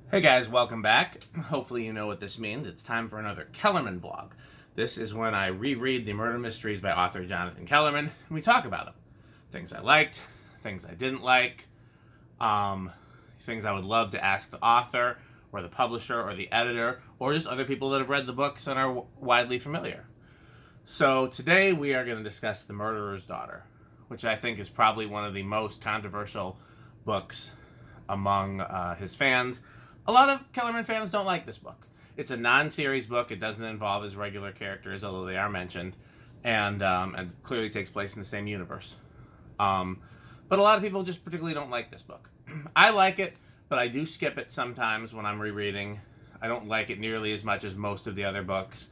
Hey guys, welcome back. Hopefully you know what this means. It's time for another Kellerman vlog. This is when I reread the murder mysteries by author Jonathan Kellerman, and we talk about them. Things I liked, things I didn't like, things I would love to ask the author, or the publisher, or the editor, or just other people that have read the books and are widely familiar. So today we are going to discuss The Murderer's Daughter, which I think is probably one of the most controversial books among his fans. A lot of Kellerman fans don't like this book. It's a non-series book. It doesn't involve his regular characters, although they are mentioned, and clearly takes place in the same universe. But a lot of people just particularly don't like this book. I like it, but I do skip it sometimes when I'm rereading. I don't like it nearly as much as most of the other books,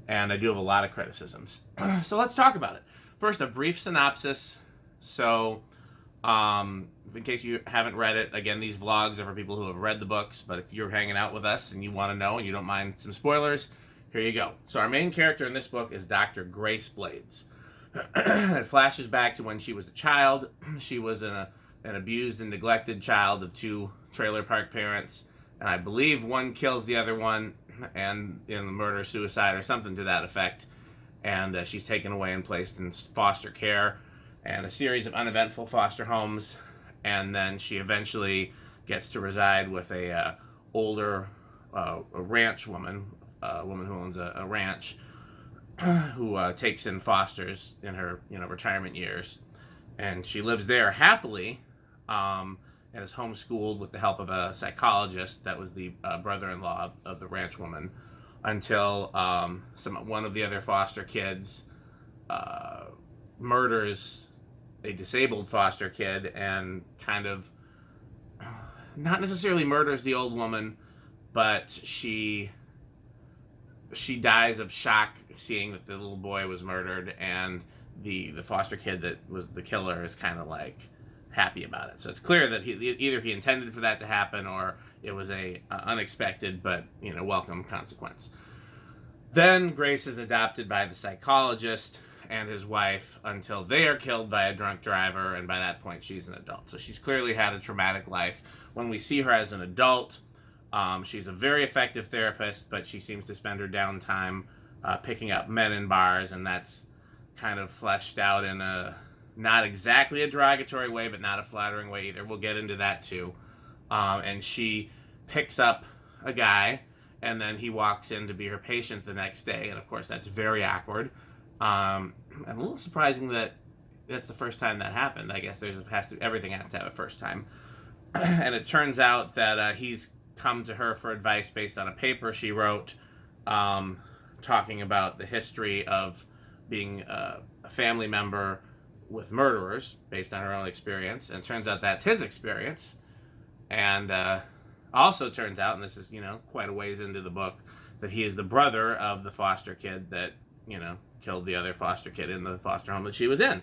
and I do have a lot of criticisms. So let's talk about it. First, a brief synopsis. So, in case you haven't read it, again, these vlogs are for people who have read the books, but if you're hanging out with us and you want to know and you don't mind some spoilers, here you go. So our main character in this book is Dr. Grace Blades. It flashes back to when she was a child. She was an abused and neglected child of two trailer park parents, and I believe one kills the other one, and in the murder, suicide, or something to that effect, and she's taken away and placed in foster care and a series of uneventful foster homes, and then she eventually gets to reside with a older a ranch woman, a woman who owns a ranch, who takes in fosters in her retirement years, and she lives there happily, and is homeschooled with the help of a psychologist that was the brother-in-law of the ranch woman, until one of the other foster kids murders a disabled foster kid and kind of not necessarily murders the old woman, but she dies of shock seeing that the little boy was murdered, and the foster kid that was the killer is kind of like happy about it. So it's clear that either he intended for that to happen, or it was a unexpected but welcome consequence. Then Grace is adopted by the psychologist and his wife until they are killed by a drunk driver, and by that point she's an adult. So she's clearly had a traumatic life. When we see her as an adult, she's a very effective therapist, but she seems to spend her downtime picking up men in bars, and that's kind of fleshed out in a not exactly a derogatory way, but not a flattering way either. We'll get into that too. And she picks up a guy, and then he walks in to be her patient the next day, and of course that's very awkward. I'm a little surprising that that's the first time that happened. I guess everything has to have a first time. And it turns out that he's come to her for advice based on a paper she wrote, talking about the history of being a family member with murderers based on her own experience. And it turns out that's his experience. And also turns out, and this is quite a ways into the book, that he is the brother of the foster kid that killed the other foster kid in the foster home that she was in.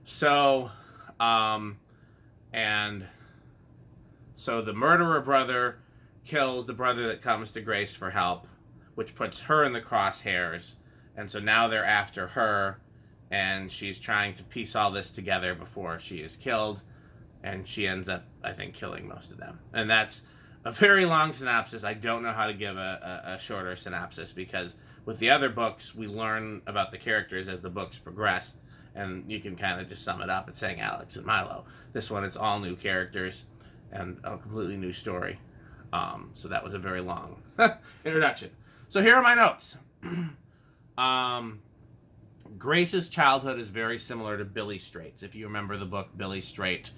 So, so the murderer brother kills the brother that comes to Grace for help, which puts her in the crosshairs. And so now they're after her, and she's trying to piece all this together before she is killed, and she ends up, I think, killing most of them. And that's a very long synopsis. I don't know how to give a shorter synopsis, because with the other books, we learn about the characters as the books progress, and you can kind of just sum it up at saying Alex and Milo. This one, it's all new characters and a completely new story. So that was a very long introduction. So here are my notes. Grace's childhood is very similar to Billy Straight's. If you remember the book Billy Straight,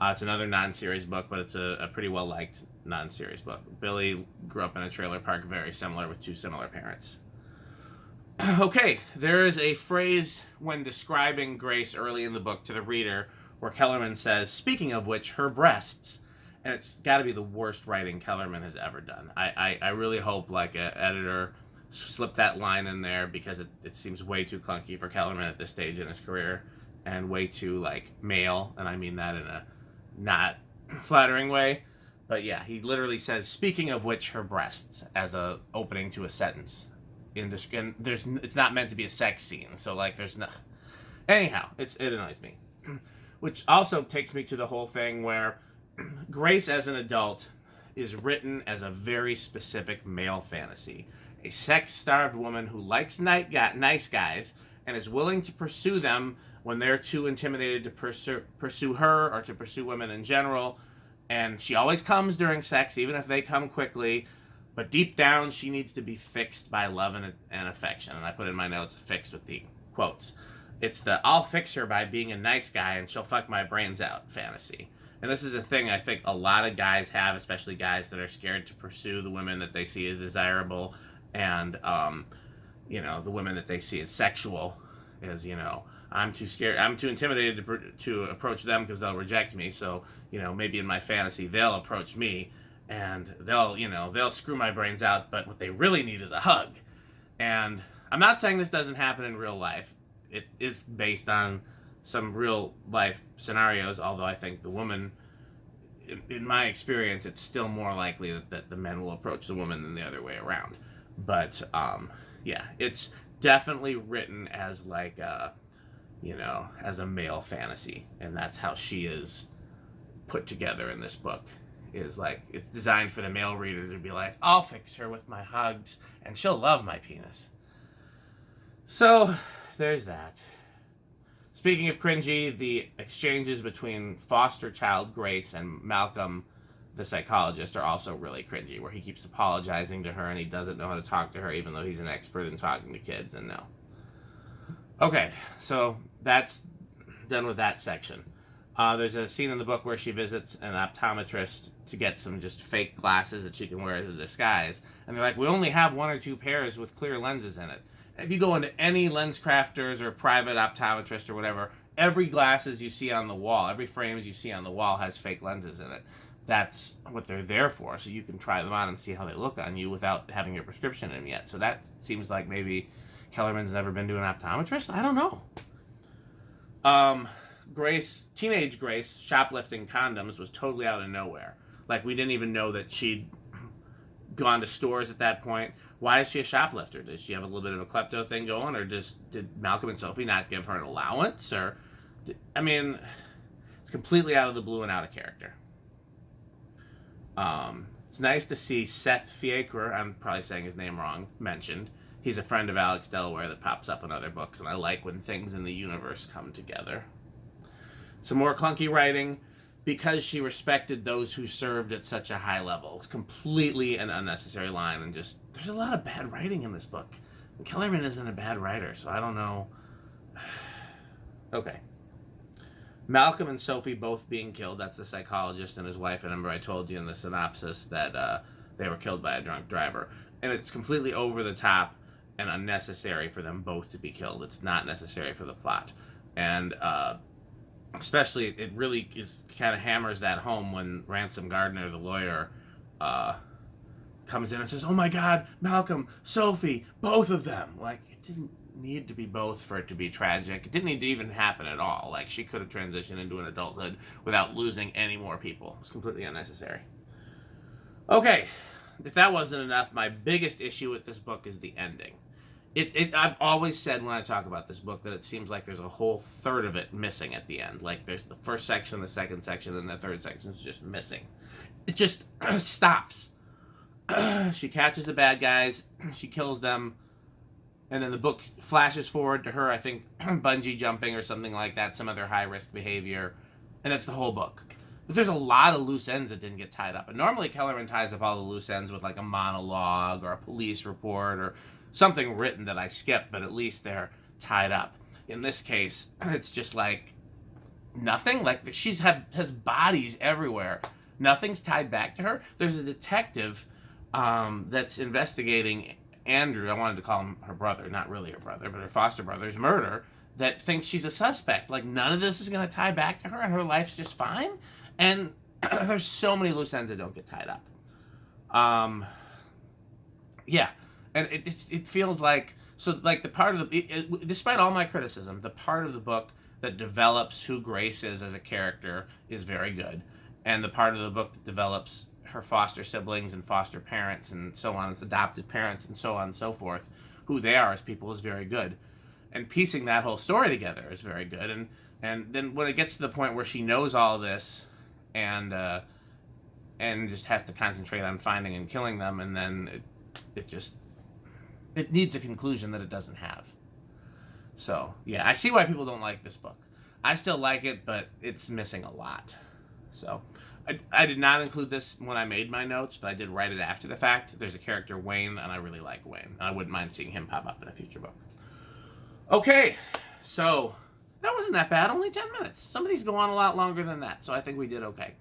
it's another non-series book, but it's a pretty well-liked non-series book. Billy grew up in a trailer park, very similar, with two similar parents. Okay, there is a phrase when describing Grace early in the book to the reader where Kellerman says, "Speaking of which, her breasts," and it's got to be the worst writing Kellerman has ever done. I really hope like an editor slipped that line in there, because it seems way too clunky for Kellerman at this stage in his career, and way too like male, and I mean that in a not flattering way. But yeah, he literally says, "Speaking of which, her breasts," as a opening to a sentence. It's not meant to be a sex scene, so like there's no. Anyhow, it annoys me, which also takes me to the whole thing where Grace as an adult is written as a very specific male fantasy. A sex-starved woman who likes nice guys and is willing to pursue them when they're too intimidated to pursue her or to pursue women in general. And she always comes during sex, even if they come quickly. But deep down, she needs to be fixed by love and affection. And I put in my notes, fixed with the quotes. It's the I'll fix her by being a nice guy and she'll fuck my brains out fantasy. And this is a thing I think a lot of guys have, especially guys that are scared to pursue the women that they see as desirable and, the women that they see as sexual is, I'm too scared, I'm too intimidated to approach them because they'll reject me. So, maybe in my fantasy, they'll approach me and they'll screw my brains out. But what they really need is a hug. And I'm not saying this doesn't happen in real life. It is based on some real life scenarios, although I think the woman, in my experience, it's still more likely that the men will approach the woman than the other way around. But it's definitely written as like as a male fantasy, and that's how she is put together in this book. Is like it's designed for the male reader to be like, I'll fix her with my hugs and she'll love my penis. So there's that. Speaking of cringy, the exchanges between foster child Grace and Malcolm, the psychologist, are also really cringy, where he keeps apologizing to her and he doesn't know how to talk to her, even though he's an expert in talking to kids, and no. Okay, so that's done with that section. There's a scene in the book where she visits an optometrist to get some just fake glasses that she can wear as a disguise. And they're like, we only have 1 or 2 pairs with clear lenses in it. If you go into any lens crafters or private optometrist or whatever, every glasses you see on the wall, every frames you see on the wall has fake lenses in it. That's what they're there for, so you can try them on and see how they look on you without having your prescription in them yet. So that seems like maybe Kellerman's never been to an optometrist? I don't know. Teenage Grace, shoplifting condoms was totally out of nowhere. Like, we didn't even know that she'd gone to stores at that point. Why is she a shoplifter? Does she have a little bit of a klepto thing going, or did Malcolm and Sophie not give her an allowance? It's completely out of the blue and out of character. It's nice to see Seth Fiacre, I'm probably saying his name wrong, mentioned. He's a friend of Alex Delaware that pops up in other books, and I like when things in the universe come together. Some more clunky writing. Because she respected those who served at such a high level. It's completely an unnecessary line, and just, there's a lot of bad writing in this book. And Kellerman isn't a bad writer, so I don't know. Okay. Malcolm and Sophie both being killed. That's the psychologist and his wife. And remember I told you in the synopsis that they were killed by a drunk driver. And it's completely over the top and unnecessary for them both to be killed. It's not necessary for the plot. And especially, it really kind of hammers that home when Ransom Gardner, the lawyer, comes in and says, oh my God, Malcolm, Sophie, both of them. Like, it didn't need to be both for it to be tragic. It didn't need to even happen at all. Like, she could have transitioned into an adulthood without losing any more people. It's completely unnecessary. Okay, if that wasn't enough, my biggest issue with this book is the ending. I've always said when I talk about this book that it seems like there's a whole third of it missing at the end. Like, there's the first section, the second section, and the third section is just missing. It just stops. She catches the bad guys, she kills them, and then the book flashes forward to her, I think, bungee jumping or something like that, some other high-risk behavior, and that's the whole book. But there's a lot of loose ends that didn't get tied up. And normally Kellerman ties up all the loose ends with like a monologue or a police report or something written that I skipped, but at least they're tied up. In this case, it's just like nothing. Like, has bodies everywhere. Nothing's tied back to her. There's a detective that's investigating Andrew. I wanted to call him her brother, not really her brother, but her foster brother's murder, that thinks she's a suspect. Like, none of this is going to tie back to her, and her life's just fine. And there's so many loose ends that don't get tied up. Yeah. And it feels like, so like the part of despite all my criticism, the part of the book that develops who Grace is as a character is very good. And the part of the book that develops her foster siblings and foster parents and so on, its adopted parents and so on and so forth, who they are as people, is very good. And piecing that whole story together is very good. And then when it gets to the point where she knows all this and and just has to concentrate on finding and killing them, and then it needs a conclusion that it doesn't have. So, yeah, I see why people don't like this book. I still like it, but it's missing a lot. So, I did not include this when I made my notes, but I did write it after the fact. There's a character, Wayne, and I really like Wayne. I wouldn't mind seeing him pop up in a future book. Okay, so that wasn't that bad. Only 10 minutes. Some of these go on a lot longer than that, so I think we did okay.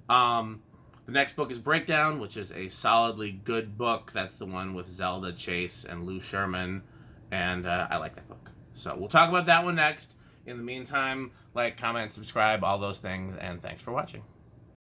The next book is Breakdown, which is a solidly good book. That's the one with Zelda Chase and Lou Sherman, and I like that book. So we'll talk about that one next. In the meantime, like, comment, subscribe, all those things, and thanks for watching.